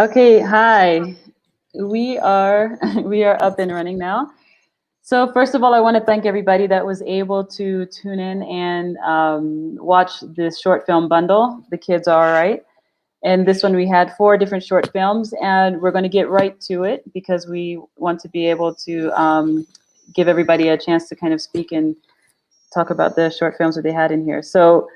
Okay, hi. We are we are up and running now. So first of all, I want to thank everybody that was able to tune in and watch this short film bundle. The kids are all right. And this one we had four different short films, and we're going to get right to it because we want to be able to give everybody a chance to kind of speak and talk about the short films that they had in here. So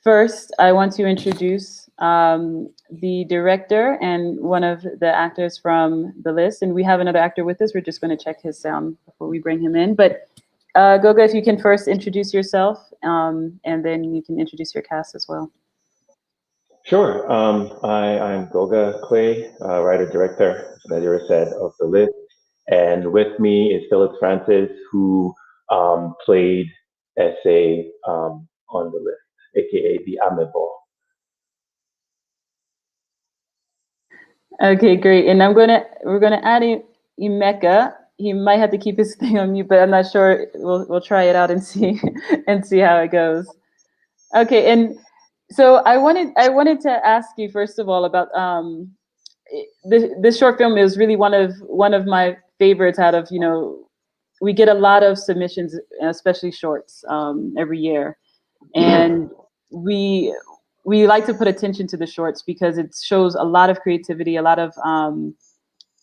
first, I want to introduce the director and one of the actors from the list. And we have another actor with us. We're just going to check his sound before we bring him in. But Goga, if you can first introduce yourself, and then you can introduce your cast as well. Sure. I'm Goga Clay, writer director, as Nadira said, of the list, and with me is Philip Francis, who played SA on the list, aka the Amebo. Okay, great. And we're gonna add Emeka. He might have to keep his thing on mute, but I'm not sure. We'll try it out and see and see how it goes. Okay, and so I wanted to ask you first of all about this short film is really one of my favorites. Out of we get a lot of submissions, especially shorts, every year, and we we like to put attention to the shorts because it shows a lot of creativity, a lot of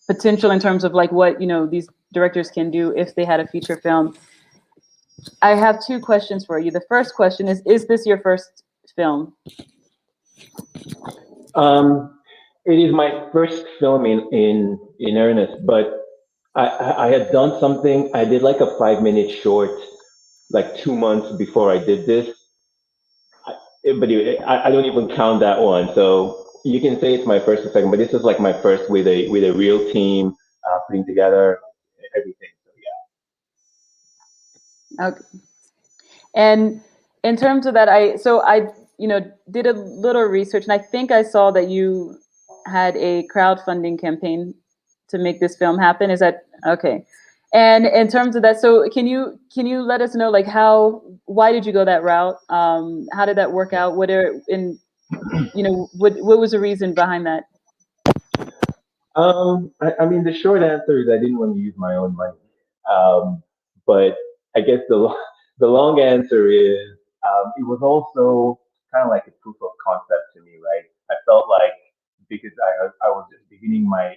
potential in terms of like what these directors can do if they had a feature film. I have two questions for you. The first question is this your first film? Um, it is my first film in earnest, but I had done something. I did like a 5 minute short, like 2 months before I did this. But I don't even count that one. So you can say it's my first or second, but this is like my first with a real team, putting together everything. So Okay. And in terms of that, I did a little research, and I think I saw that you had a crowdfunding campaign to make this film happen. Is that okay? And in terms of that, so can you let us know like why did you go that route? How did that work out? What are in what was the reason behind that? I mean, the short answer is I didn't want to use my own money. Um, but I guess the long answer is it was also kind of like a proof of concept to me, right? I felt like because I was just beginning my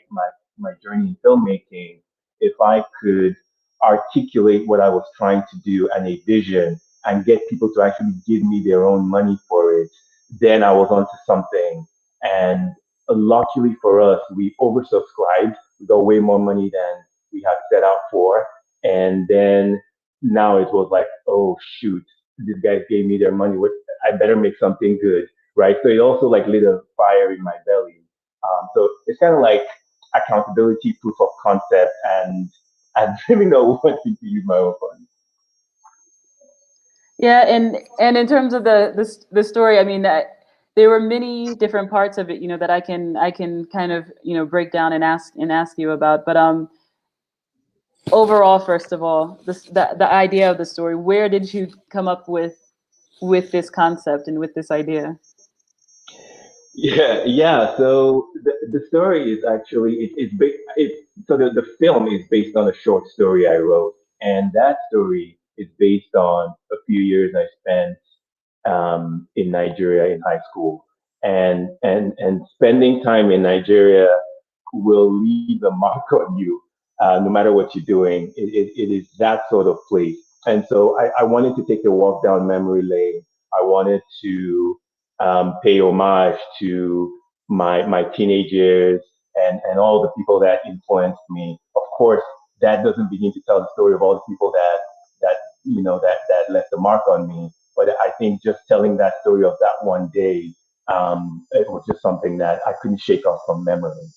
journey in filmmaking, if I could articulate what I was trying to do and a vision and get people to actually give me their own money for it, then I was onto something. And luckily for us, we oversubscribed. We got way more money than we had set out for. And then now it was like, oh shoot, these guys gave me their money. What I better make something good, right? So it also like lit a fire in my belly. So it's kind of like accountability, proof of concept, and I really not wanting to use my own funds. Yeah, and in terms of the story, I mean, there were many different parts of it, that I can kind of break down and ask you about. But overall, first of all, the idea of the story, where did you come up with this concept and with this idea? Yeah. So the story is actually so the film is based on a short story I wrote, and that story is based on a few years I spent in Nigeria in high school, and spending time in Nigeria will leave a mark on you, no matter what you're doing. It is that sort of place, and so I wanted to take a walk down memory lane. I wanted to pay homage to my teenage years and all the people that influenced me. Of course, that doesn't begin to tell the story of all the people that that left a mark on me. But I think just telling that story of that one day, it was just something that I couldn't shake off from memory.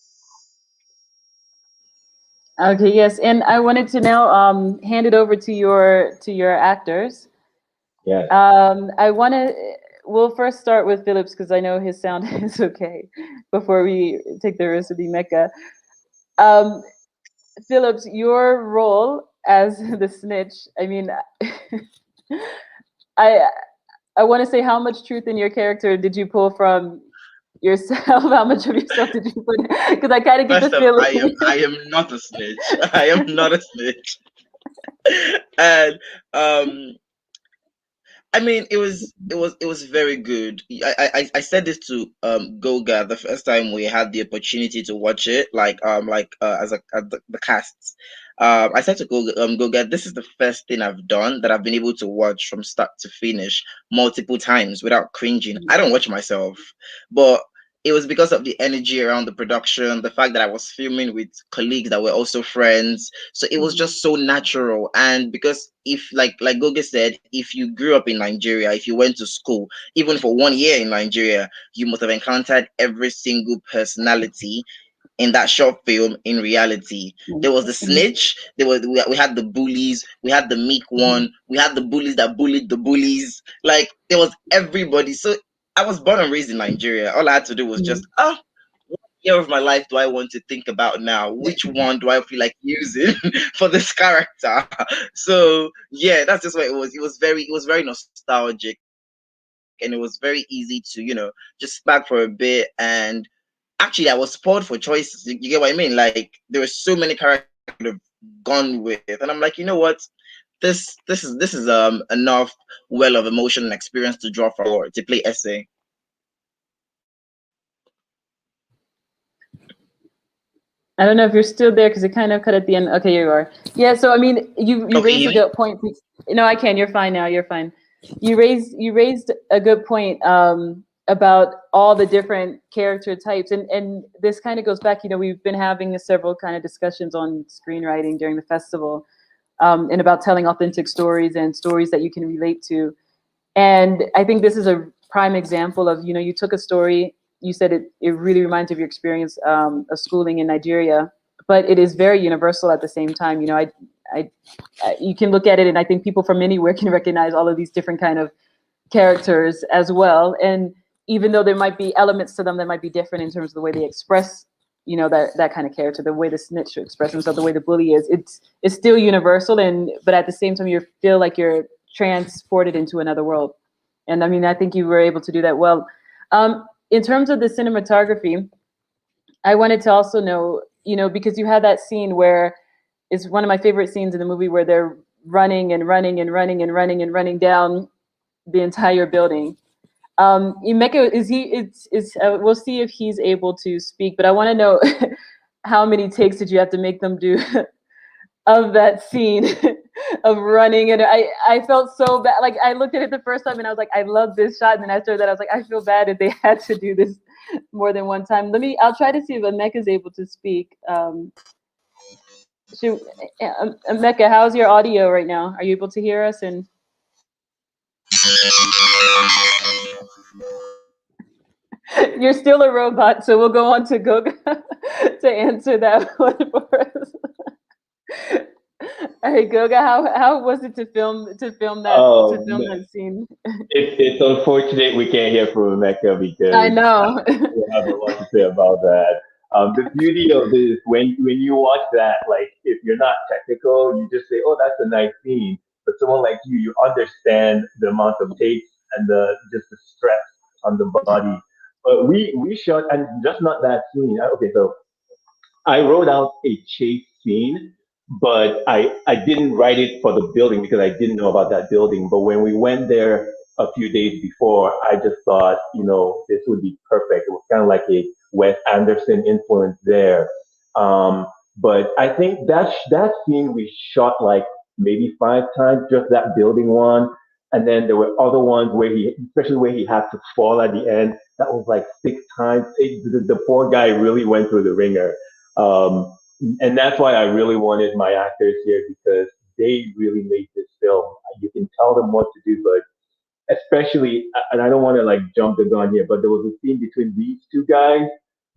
Okay, yes, and I wanted to now hand it over to your actors. Yes. I want to. We'll first start with Phillips because I know his sound is okay. Before we take the rest of the Mecca, um, Phillips, your role as the snitch. I mean, I I want to say how much truth in your character did you pull from? yourself? How much of yourself did you put in? Because I kind of get the First of, feeling. I am not a snitch. I am not a snitch. And um, I mean, it was very good. I said this to Goga the first time we had the opportunity to watch it, as the casts. I said to Goga, this is the first thing I've done that I've been able to watch from start to finish multiple times without cringing. I don't watch myself, but it was because of the energy around the production, the fact that I was filming with colleagues that were also friends, so it was Mhm. just so natural. And because if like Goge said, if you grew up in Nigeria, if you went to school even for 1 year in Nigeria, you must have encountered every single personality in that short film in reality. There was the Mhm. snitch, we had the bullies, we had the meek Mhm. one, we had the bullies that bullied the bullies. Like there was everybody. So I was born and raised in Nigeria. All I had to do was just, Mhm. what year of my life do I want to think about now? Which one do I feel like using for this character? So yeah, that's just what it was. It was very nostalgic, and it was very easy to, just back for a bit. And actually, I was spoiled for choices. You get what I mean? Like there were so many characters I could have gone with, and I'm like, you know what? This is enough well of emotional experience to draw from for to play essay. I don't know if you're still there because it kind of cut at the end. Okay, you are. Yeah. So I mean, you Okay, you raised hear a me? good point. No, I can. You're fine now. You're fine. You raised a good point about all the different character types, and this kind of goes back. We've been having several kind of discussions on screenwriting during the festival, and about telling authentic stories and stories that you can relate to. And I think this is a prime example of, you took a story, you said it really reminds you of your experience of schooling in Nigeria, but it is very universal at the same time. You can look at it, and I think people from anywhere can recognize all of these different kind of characters as well. And even though there might be elements to them that might be different in terms of the way they express, that kind of character, the way the snitch should express himself, the way the bully is, it's still universal. And but at the same time, you feel like you're transported into another world. And I mean, I think you were able to do that well. In terms of the cinematography, I wanted to also know, because you had that scene where it's one of my favorite scenes in the movie where they're running and running and running and running and running down the entire building. Emeka, is he? It's. We'll see if he's able to speak, but I want to know how many takes did you have to make them do of that scene of running? And I felt so bad. Like I looked at it the first time and I was like, I love this shot. And then after that, I was like, I feel bad if they had to do this more than one time. I'll try to see if Emeka is able to speak. Should, Emeka, how's your audio right now? Are you able to hear us? And you're still a robot, so we'll go on to Goga to answer that one for us. All right, Goga, how was it to Um, film that scene? it's unfortunate we can't hear from Rebecca I because know. we have a lot to say about that. The beauty of this, when you watch that, like if you're not technical, you just say, "Oh, that's a nice scene." But someone like you understand the amount of takes and the just the stress on the body. But we shot, and just not that scene. Okay, so I wrote out a chase scene, but I didn't write it for the building because I didn't know about that building. But when we went there a few days before, I just thought, this would be perfect. It was kind of like a Wes Anderson influence there. Um, but I think that scene we shot like maybe 5 times, just that building one. And then there were other ones where especially where he had to fall at the end, that was like 6 times. The poor guy really went through the ringer. Um, and that's why I really wanted my actors here because they really made this film. You can tell them what to do, but especially, and I don't want to like jump the gun here, but there was a scene between these two guys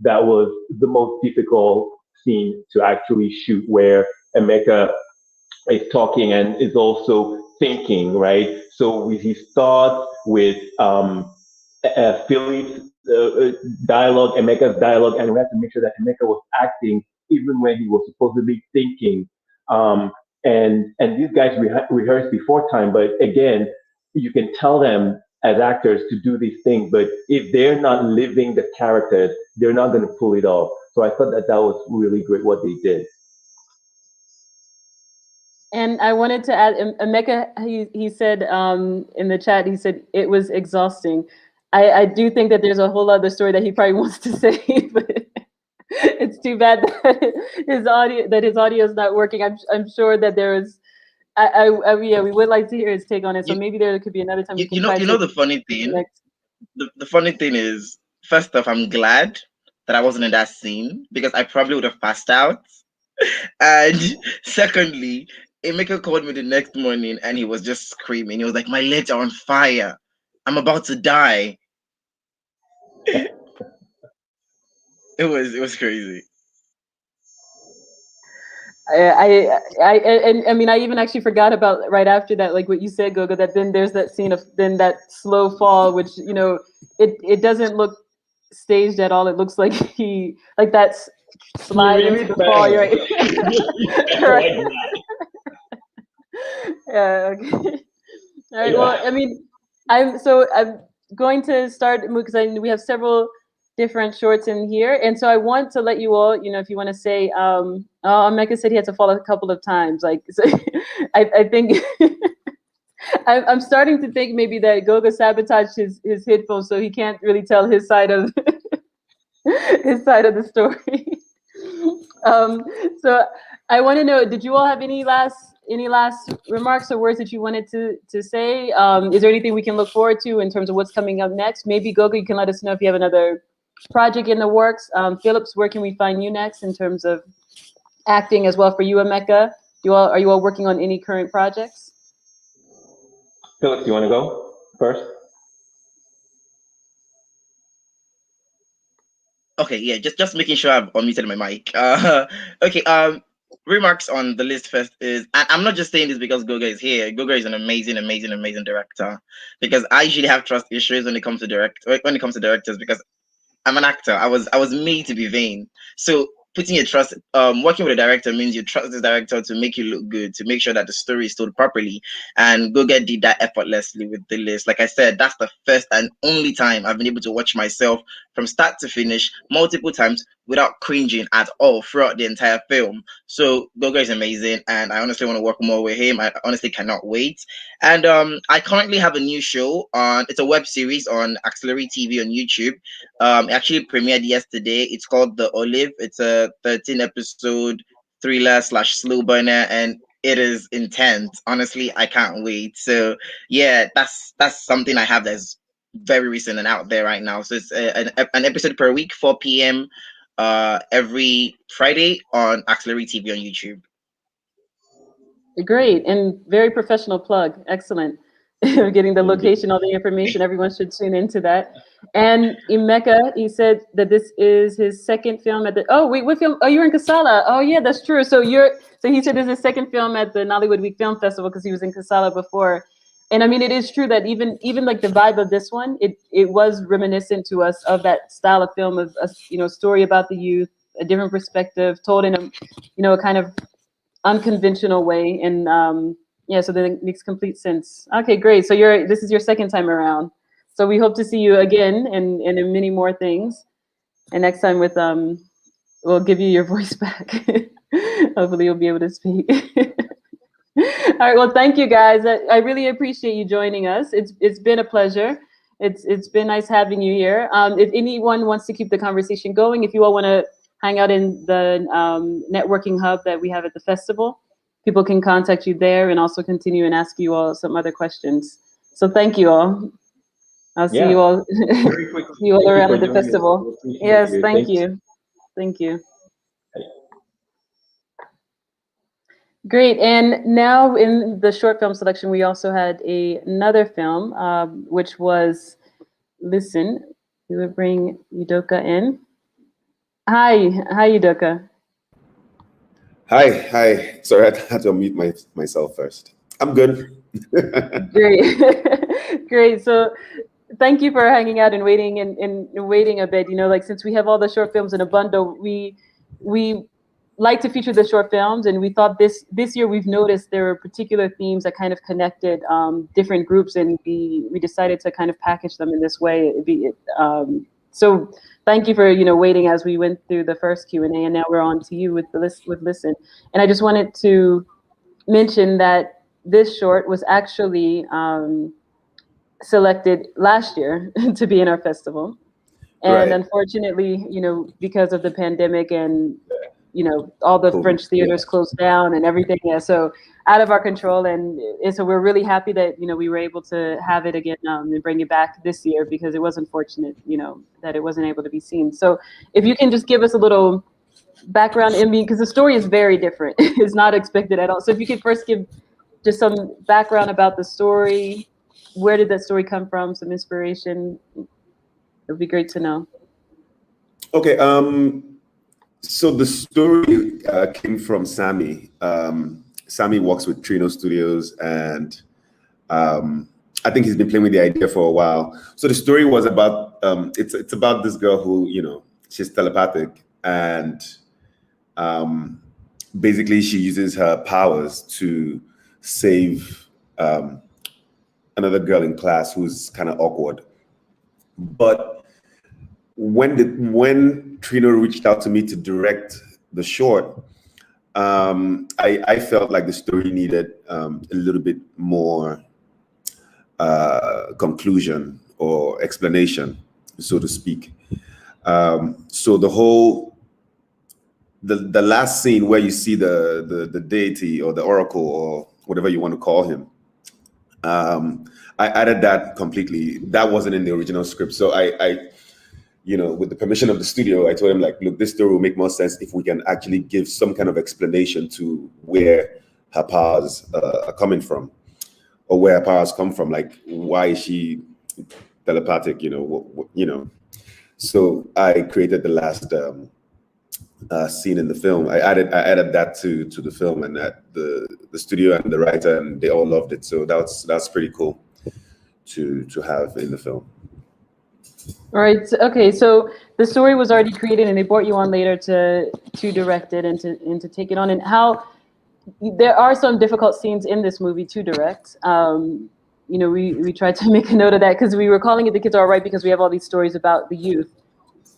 that was the most difficult scene to actually shoot, where Emeka is talking and is also thinking, right? So he starts with Philip's dialogue, Emeka's dialogue, and we had to make sure that Emeka was acting even when he was supposedly thinking. And these guys rehearsed before time, but again, you can tell them as actors to do these things, but if they're not living the characters, they're not going to pull it off. So I thought that that was really great what they did. And I wanted to add, Emeka, he said in the chat, he said it was exhausting. I do think that there's a whole other story that he probably wants to say, but it's too bad that his audio is not working. I'm sure that there is. Yeah, we would like to hear his take on it. So maybe there could be another time we can try. You know the funny thing. The funny thing is, first off, I'm glad that I wasn't in that scene because I probably would have passed out. And secondly, Emeka called me the next morning and he was just screaming. He was like, "My legs are on fire. I'm about to die." It was crazy. I mean, I even actually forgot about right after that, like what you said, Gogo, that then there's that scene of then that slow fall, which, you know, it doesn't look staged at all. It looks like he, like that's slide into the fall, right? Right. Yeah, okay. All right, well, I mean, I'm going to start, because we have several different shorts in here, and so I want to let you all, you know, if you want to say, Emeka said he had to fall a couple of times, like, so I think I'm starting to think maybe that Gogo sabotaged his headphones, so he can't really tell his side of his side of the story. So I want to know, did you all have any last remarks or words that you wanted to say? Is there anything we can look forward to in terms of what's coming up next? Maybe Gogo, you can let us know if you have another project in the works. Phillips, where can we find you next in terms of acting as well for you, Emeka? Are you all working on any current projects? Phillips, you want to go first? Okay, yeah, just making sure I've unmuted my mic. Okay, remarks on the list first is, and I'm not just saying this because Gogo is here. Gogo is an amazing director. Because I usually have trust issues when it comes to directors, because I'm an actor. I was made to be vain. So putting your trust, working with a director means you trust this director to make you look good, to make sure that the story is told properly. And Gogo did that effortlessly with the list. Like I said, that's the first and only time I've been able to watch myself from start to finish multiple times without cringing at all throughout the entire film. So Gogo is amazing, and I honestly want to work more with him. I honestly cannot wait. And I currently have a new show on. It's a web series on Axillary TV on YouTube. It actually premiered yesterday. It's called The Olive. It's a 13-episode thriller / slow burner, and it is intense. Honestly, I can't wait. So yeah, that's something I have that's very recent and out there right now. So it's an episode per week, 4 p.m. Every Friday on Axillary TV on YouTube. Great, and very professional plug. Excellent. Getting the location, all the information. Everyone should tune into that. And Emeka, he said that this is his second film at the. Oh wait, what film? Oh, you're in Kasala. Oh yeah, that's true. So he said this is his second film at the Nollywood Week Film Festival because he was in Kasala before. And I mean, it is true that even like the vibe of this one, it was reminiscent to us of that style of film of a, you know, story about the youth, a different perspective, told in a, you know, a kind of unconventional way. And yeah, so then it makes complete sense. Okay, great. So this is your second time around. So we hope to see you again and in many more things. And next time with we'll give you your voice back. Hopefully you'll be able to speak. All right. Well, thank you guys. I really appreciate you joining us. It's been a pleasure. It's been nice having you here. If anyone wants to keep the conversation going, if you all want to hang out in the networking hub that we have at the festival, people can contact you there and also continue and ask you all some other questions. So thank you all. I'll see you all. See you all around at the festival. Yes, thank you. Thank you. Great, and now in the short film selection, we also had another film, which was Listen. We will bring Udoka in. Hi, Udoka. Hi. Sorry, I had to unmute myself first. I'm good. Great. So thank you for hanging out and waiting and waiting a bit. You know, like since we have all the short films in a bundle, we like to feature the short films, and we thought this year we've noticed there were particular themes that kind of connected different groups, and we decided to kind of package them in this way. So thank you for waiting as we went through the first Q&A, and now we're on to you with Listen. And I just wanted to mention that this short was actually selected last year to be in our festival, and Right. unfortunately, because of the pandemic and all the French theaters closed down and everything, so out of our control, and so we're really happy that we were able to have it again and bring it back this year, because it was unfortunate that it wasn't able to be seen. So if you can just give us a little background, because the story is very different. It's not expected at all. So if you could first give just some background about the story, where did that story come from, some inspiration, it would be great to know. Okay. So the story came from Sammy. Sammy works with Trino Studios, and I think he's been playing with the idea for a while. So the story was about it's about this girl who she's telepathic, and basically she uses her powers to save another girl in class who's kind of awkward. But when Trino reached out to me to direct the short, I felt like the story needed a little bit more conclusion or explanation, so to speak. So the last scene where you see the deity or the oracle or whatever you want to call him, I added that completely. That wasn't in the original script, so I with the permission of the studio, I told him, like, look, this story will make more sense if we can actually give some kind of explanation to where her powers are coming from, or where her powers come from. Like, why is she telepathic? So I created the last scene in the film. I added that to the film, and that the studio and the writer, and they all loved it. So that's pretty cool to have in the film. All right. Okay. So the story was already created, and they brought you on later to direct it and to take it on. And how there are some difficult scenes in this movie to direct. We tried to make a note of that, because we were calling it The Kids Are Alright because we have all these stories about the youth.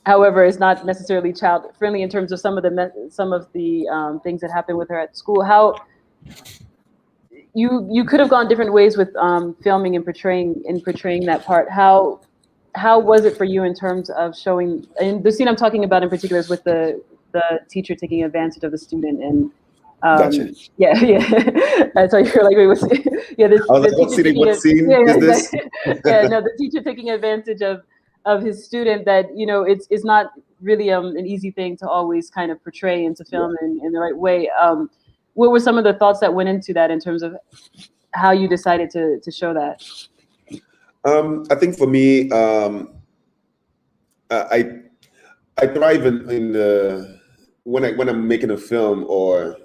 However, it's not necessarily child friendly in terms of some of the things that happen with her at school. How you could have gone different ways with filming and portraying that part. How was it for you in terms of showing? And the scene I'm talking about in particular is with the teacher taking advantage of the student, and Gotcha. yeah. That's why you're like, wait, what's yeah? This, I was like, what scene is this? Yeah, no, the teacher taking advantage of his student. That it's not really an easy thing to always kind of portray and to film in the right way. What were some of the thoughts that went into that in terms of how you decided to show that? I think for me, I thrive in when I'm making a film, or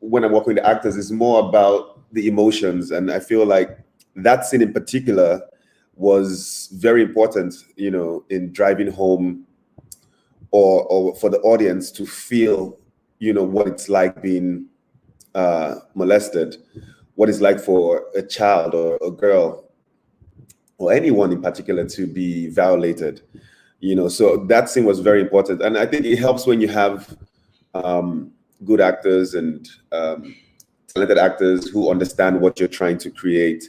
when I'm working with the actors, it's more about the emotions, and I feel like that scene in particular was very important, in driving home, or for the audience to feel, what it's like being molested, what it's like for a child or a girl, or anyone in particular, to be violated, so that scene was very important. And I think it helps when you have good actors and talented actors who understand what you're trying to create,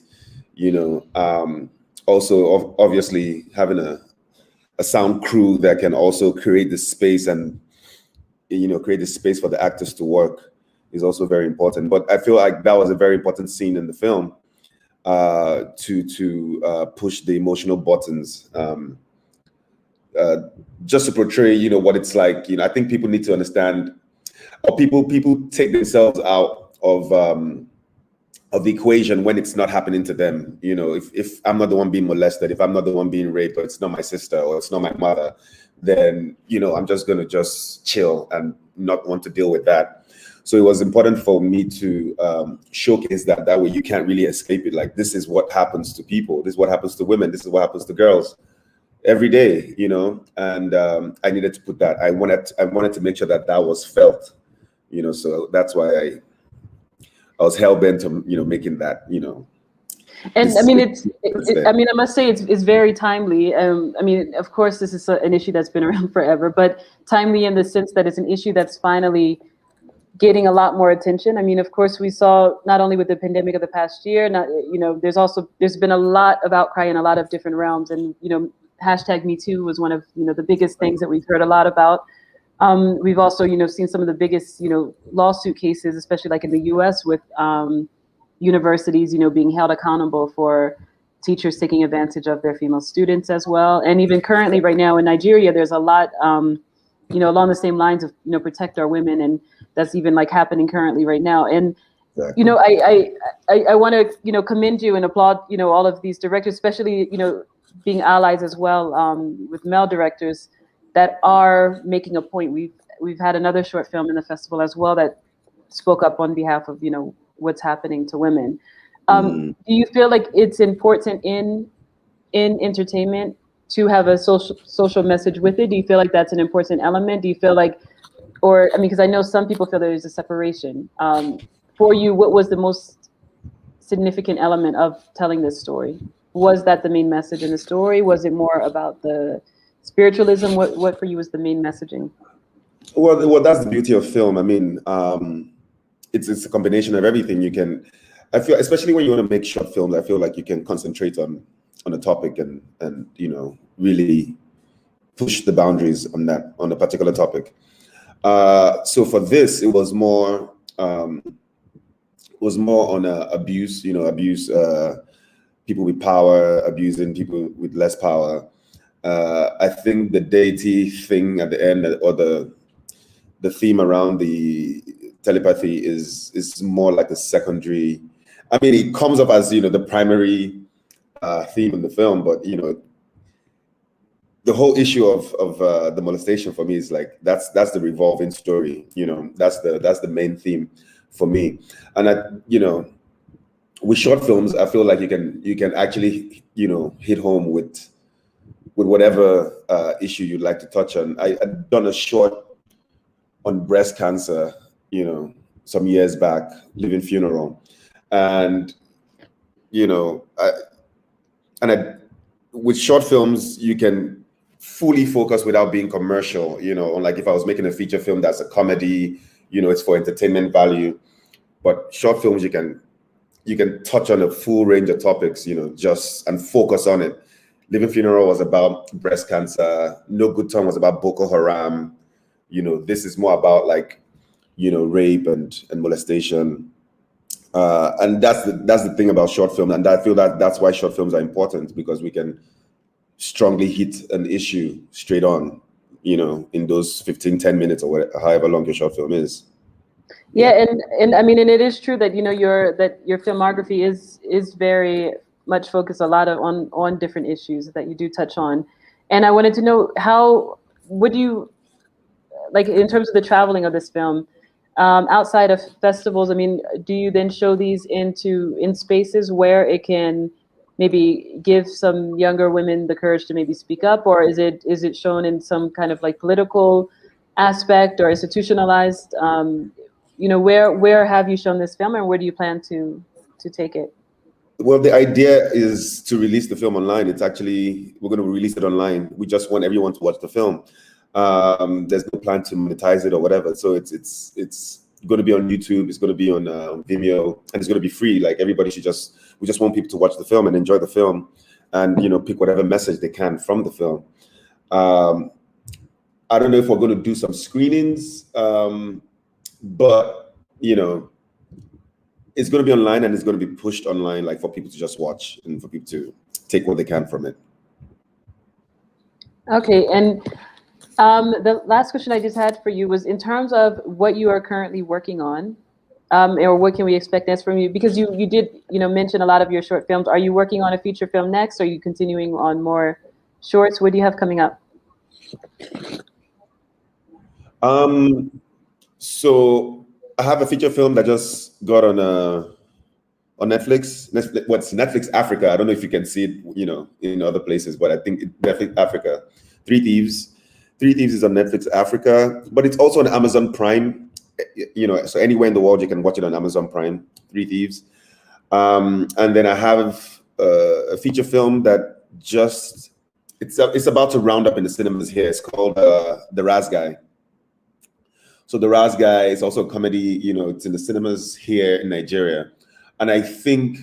also obviously having a sound crew that can also create the space, and create the space for the actors to work is also very important. But I feel like that was a very important scene in the film, to push the emotional buttons, just to portray, what it's like. I think people need to understand, or people take themselves out of the equation when it's not happening to them. If I'm not the one being molested, if I'm not the one being raped, or it's not my sister, or it's not my mother, then I'm just gonna chill and not want to deal with that. So it was important for me to showcase that way you can't really escape it. Like, this is what happens to people. This is what happens to women. This is what happens to girls. every day, you know, and I needed to put that. I wanted to make sure that that was felt, you know. So that's why I was hell bent on, you know, making that, you know. And I mean, I mean, I must say it's very timely. I mean, of course, this is an issue that's been around forever, but timely in the sense that it's an issue that's finally getting a lot more attention. I mean, of course, we saw not only with the pandemic of the past year, not, you know, there's been a lot of outcry in a lot of different realms, and, you know, hashtag Me Too was one of, you know, the biggest things that we've heard a lot about. We've also, you know, seen some of the biggest, you know, lawsuit cases, especially like in the U.S. with universities, you know, being held accountable for teachers taking advantage of their female students as well. And even currently right now in Nigeria, there's a lot, you know, along the same lines of, you know, protect our women. And that's even like happening currently right now. And, Exactly. you know, I want to, you know, commend you and applaud, you know, all of these directors, especially, you know, being allies as well with male directors that are making a point. We've had another short film in the festival as well that spoke up on behalf of, you know, what's happening to women. Do you feel like it's important in entertainment to have a social message with it? Do you feel like that's an important element? Do you feel like, or I mean, because I know some people feel there's a separation. For you, what was the most significant element of telling this story? Was that the main message in the story? Was it more about the spiritualism? What for you was the main messaging? Well, that's the beauty of film. I mean, it's a combination of everything. You can, I feel, especially when you want to make short films, I feel like you can concentrate on a topic and you know, really push the boundaries on a particular topic. So for this, it was more on abuse. You know, abuse people with power, abusing people with less power. I think the deity thing at the end, or the theme around the telepathy is more like a secondary. I mean, it comes up as, you know, the primary theme in the film, but, you know, the whole issue of the molestation for me is like that's the revolving story. You know, that's the main theme for me. And you know, with short films, I feel like you can actually, you know, hit home with whatever issue you'd like to touch on. I'd done a short on breast cancer, you know, some years back, Living Funeral, and you know, with short films you can fully focus without being commercial. You know, unlike if I was making a feature film that's a comedy, you know, it's for entertainment value. But short films, you can touch on a full range of topics, you know, just and focus on it. Living Funeral was about breast cancer. No Good Tongue was about Boko Haram. You know, this is more about like, you know, rape and molestation. And that's the thing about short film. And I feel that's why short films are important, because we can strongly hit an issue straight on, you know, in those 10 minutes or whatever, however long your short film is. Yeah, and I mean, and it is true that, you know, your filmography is very much focused a lot on different issues that you do touch on. And I wanted to know, how would you, like, in terms of the traveling of this film, outside of festivals, I mean, do you then show these in spaces where it can maybe give some younger women the courage to maybe speak up, or is it shown in some kind of like political aspect or institutionalized? You know, where have you shown this film, and where do you plan to take it? Well, the idea is to release the film online. It's actually, we're going to release it online. We just want everyone to watch the film. There's no plan to monetize it or whatever. So it's going to be on YouTube. It's going to be on Vimeo, and it's going to be free. Like, everybody we just want people to watch the film and enjoy the film, and, you know, pick whatever message they can from the film. I don't know if we're going to do some screenings, but, you know, it's going to be online, and it's going to be pushed online, like, for people to just watch and for people to take what they can from it. Okay, and the last question I just had for you was, in terms of what you are currently working on, or what can we expect next from you? Because you did, you know, mention a lot of your short films. Are you working on a feature film next? Are you continuing on more shorts? What do you have coming up? So I have a feature film that just got on on Netflix. What's Netflix Africa? I don't know if you can see it, in other places, but I think Netflix Africa. Three Thieves. Three Thieves is on Netflix Africa, but it's also on Amazon Prime. So anywhere in the world you can watch it on Amazon Prime. Three Thieves. And then I have a feature film that it's about to round up in the cinemas here. It's called The Raz Guy. So The Raz Guy is also a comedy. It's in the cinemas here in Nigeria, and I think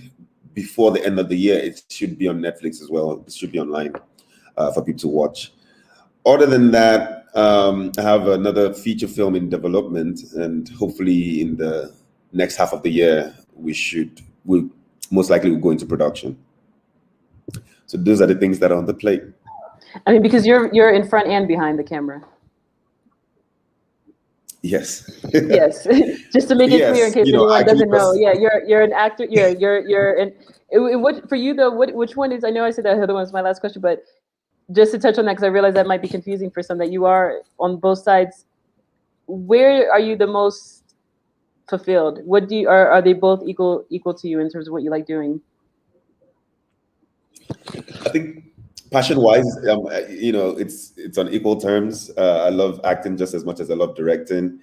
before the end of the year it should be on Netflix as well. It should be online for people to watch. Other than that, I have another feature film in development, and hopefully in the next half of the year we'll most likely go into production. So those are the things that are on the plate. I mean, because you're in front and behind the camera. Yes. Yes. Just to make it clear in case anyone doesn't know. Yeah, you're an actor. You're an. What for you though? Which one is? I know I said that other one was my last question, but just to touch on that, because I realize that might be confusing for some, that you are on both sides. Where are you the most fulfilled? What do you are they both equal to you in terms of what you like doing? I think passion-wise, it's on equal terms. I love acting just as much as I love directing.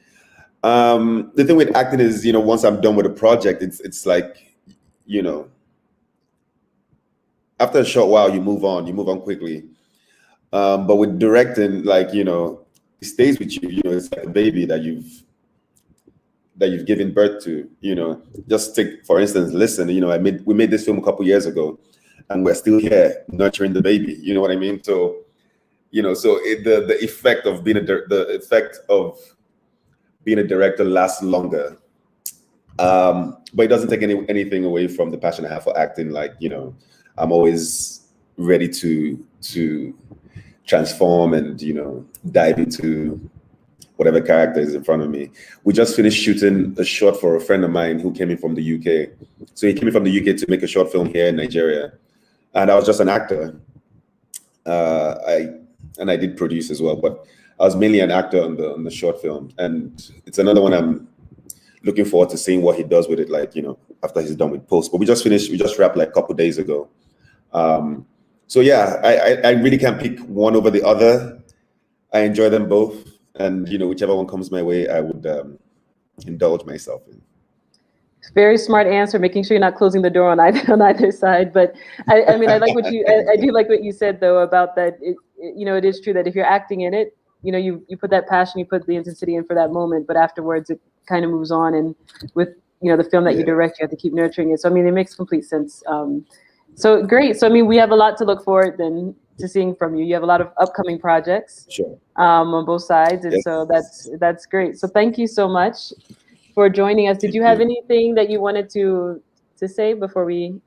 The thing with acting is, once I'm done with a project, it's like, after a short while, you move on quickly. But with directing, like, it stays with you. It's like a baby that you've given birth to. Just take, for instance, Listen. We made this film a couple years ago, and we're still here nurturing the baby. You know what I mean? So, the effect of being a director lasts longer. But it doesn't take anything away from the passion I have for acting. Like, I'm always ready to transform and, dive into whatever character is in front of me. We just finished shooting a short for a friend of mine who came in from the UK. So he came in from the UK to make a short film here in Nigeria. And I was just an actor. I did produce as well, but I was mainly an actor on the short film. And it's another one I'm looking forward to seeing what he does with it, like, after he's done with post. But we just wrapped like a couple days ago. So yeah, I really can't pick one over the other. I enjoy them both. And, whichever one comes my way, I would indulge myself in. Very smart answer, making sure you're not closing the door on either side. But I mean, I like what I do like what you said though about that. It is true that if you're acting in it, you put that passion, you put the intensity in for that moment, but afterwards it kind of moves on. And with the film that you direct, you have to keep nurturing it. So I mean, it makes complete sense. So great. So I mean, we have a lot to look forward then to seeing from you. You have a lot of upcoming projects, sure, on both sides, and so that's great. So thank you so much for joining us. Did you have anything that you wanted to say before we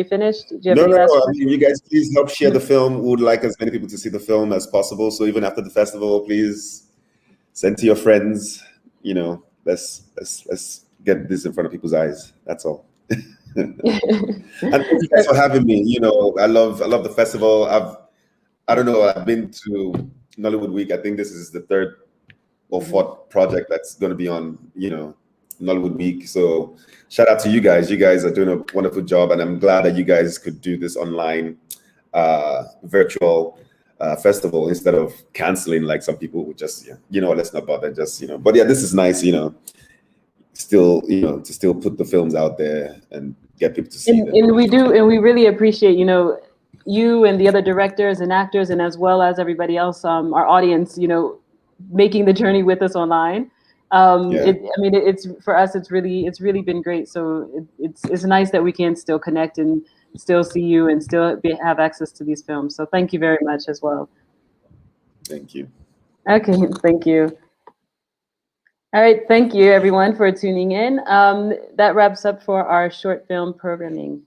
finish? Did you have any last I mean, you guys please help share the film. We would like as many people to see the film as possible. So even after the festival, please send to your friends. Let's get this in front of people's eyes. That's all. And thank you guys for having me. I love the festival. I've been to Nollywood Week. I think this is the third or fourth project that's going to be on, Nollywood Week. So shout out to you guys. You guys are doing a wonderful job, and I'm glad that you guys could do this online, virtual festival instead of canceling like some people would just, let's not bother. Just, but yeah, this is nice, still, to still put the films out there and get people to see them. And we really appreciate, you and the other directors and actors, and as well as everybody else, our audience, making the journey with us online. It's for us, it's really been great. So it's nice that we can still connect and still see you and still have access to these films. So thank you very much as well. Thank you. Okay, thank you. All right, thank you everyone for tuning in. That wraps up for our short film programming.